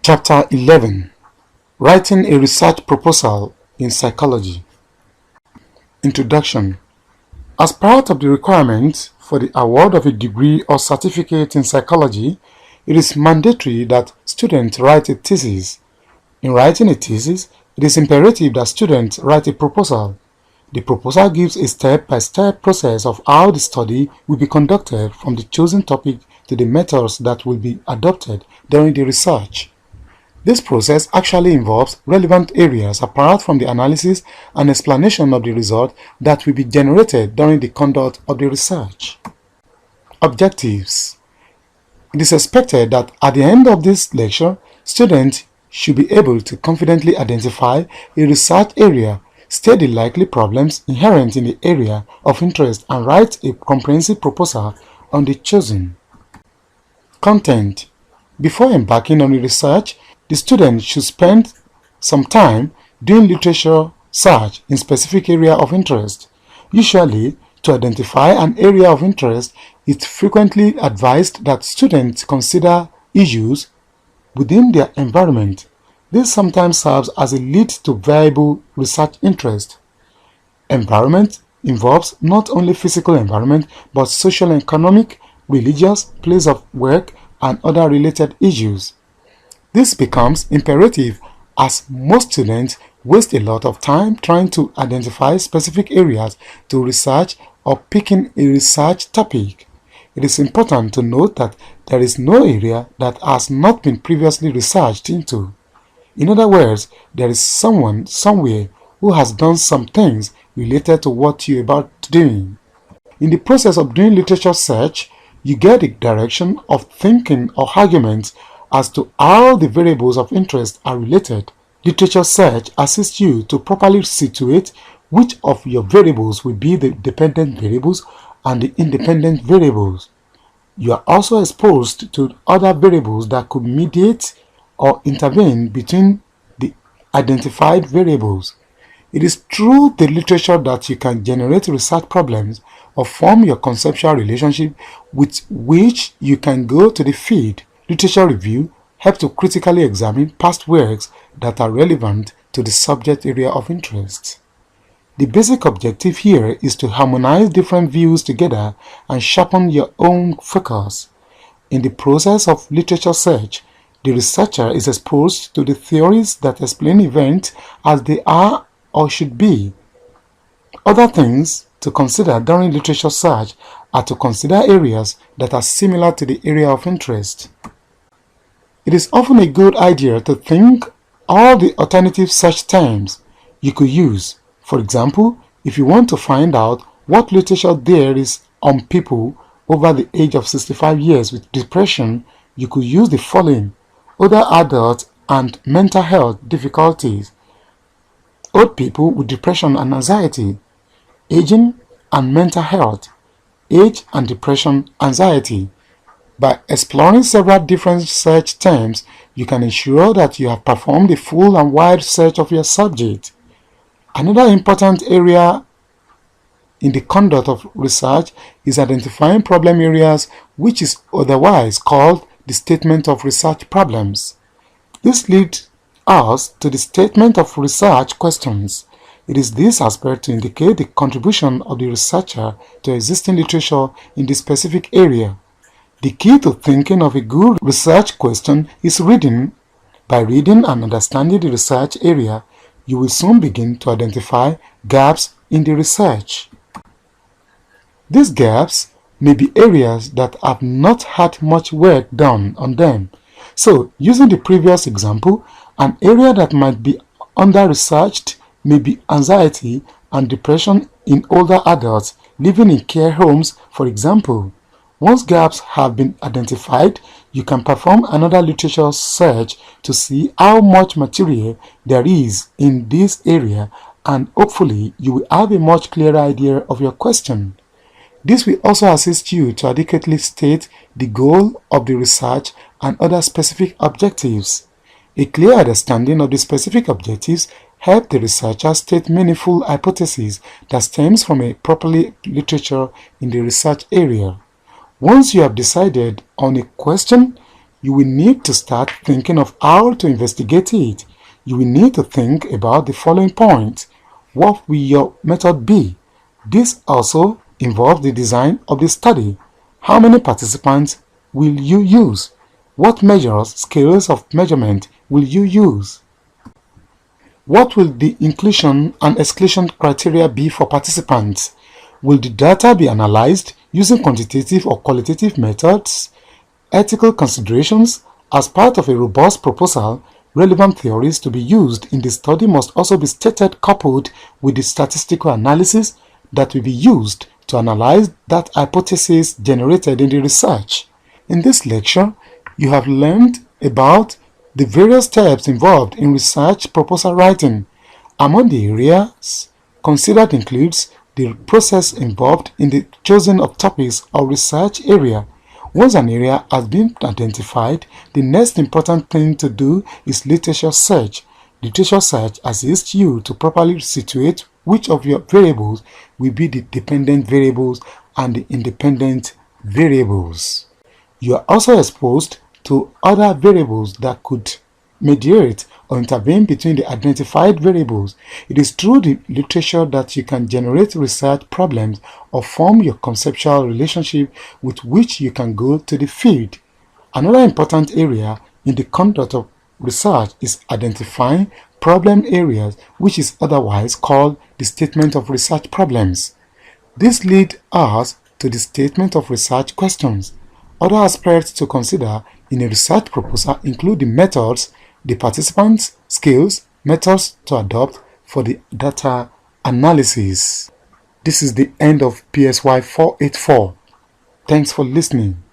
Chapter 11. Writing a Research Proposal in Psychology. Introduction. As part of the requirements for the award of a degree or certificate in psychology, it is mandatory that students write a thesis. In writing a thesis, it is imperative that students write a proposal. The proposal gives a step-by-step process of how the study will be conducted, from the chosen topic to the methods that will be adopted during the research. This process actually involves relevant areas apart from the analysis and explanation of the result that will be generated during the conduct of the research. Objectives. It is expected that at the end of this lecture, students should be able to confidently identify a research area, state the likely problems inherent in the area of interest, and write a comprehensive proposal on the chosen. Content. Before embarking on the research, the student should spend some time doing literature search in specific area of interest. Usually, to identify an area of interest, it's frequently advised that students consider issues within their environment. This sometimes serves as a lead to viable research interest. Environment involves not only physical environment, but social, economic, religious, place of work, and other related issues. This becomes imperative as most students waste a lot of time trying to identify specific areas to research or picking a research topic. It is important to note that there is no area that has not been previously researched into. In other words, there is someone somewhere who has done some things related to what you're about doing. In the process of doing literature search, you get the direction of thinking or arguments as to how the variables of interest are related. Literature search assists you to properly situate which of your variables will be the dependent variables and the independent variables. You are also exposed to other variables that could mediate or intervene between the identified variables. It is through the literature that you can generate research problems or form your conceptual relationship with which you can go to the field. Literature review helps to critically examine past works that are relevant to the subject area of interest. The basic objective here is to harmonize different views together and sharpen your own focus. In the process of literature search, the researcher is exposed to the theories that explain events as they are or should be. Other things to consider during literature search are to consider areas that are similar to the area of interest. It is often a good idea to think all the alternative search terms you could use. For example, if you want to find out what literature there is on people over the age of 65 years with depression, you could use the following: other adults and mental health difficulties, old people with depression and anxiety, aging and mental health, age and depression, anxiety. By exploring several different search terms, you can ensure that you have performed a full and wide search of your subject. Another important area in the conduct of research is identifying problem areas, which is otherwise called the statement of research problems. This leads us to the statement of research questions. It is this aspect to indicate the contribution of the researcher to existing literature in the specific area. The key to thinking of a good research question is reading. By reading and understanding the research area, you will soon begin to identify gaps in the research. These gaps may be areas that have not had much work done on them. So, using the previous example, an area that might be under-researched may be anxiety and depression in older adults living in care homes, for example. Once gaps have been identified, you can perform another literature search to see how much material there is in this area, and hopefully you will have a much clearer idea of your question. This will also assist you to adequately state the goal of the research and other specific objectives. A clear understanding of the specific objectives helps the researcher state meaningful hypotheses that stems from a properly literature in the research area. Once you have decided on a question, you will need to start thinking of how to investigate it. You will need to think about the following points. What will your method be? This also involves the design of the study. How many participants will you use? What measures, scales of measurement will you use? What will the inclusion and exclusion criteria be for participants? Will the data be analyzed using quantitative or qualitative methods? Ethical considerations. As part of a robust proposal, relevant theories to be used in the study must also be stated, coupled with the statistical analysis that will be used to analyze that hypothesis generated in the research. In this lecture, you have learned about the various steps involved in research proposal writing. Among the areas considered includes the process involved in the choosing of topics or research area. Once an area has been identified, the next important thing to do is literature search. Literature search assists you to properly situate which of your variables will be the dependent variables and the independent variables. You are also exposed to other variables that could mediate or intervene between the identified variables. It is through the literature that you can generate research problems or form your conceptual relationship with which you can go to the field. Another important area in the conduct of research is identifying problem areas, which is otherwise called the statement of research problems. This leads us to the statement of research questions. Other aspects to consider in a research proposal include the methods, the participants' skills, methods to adopt for the data analysis. This is the end of PSY 484. Thanks for listening.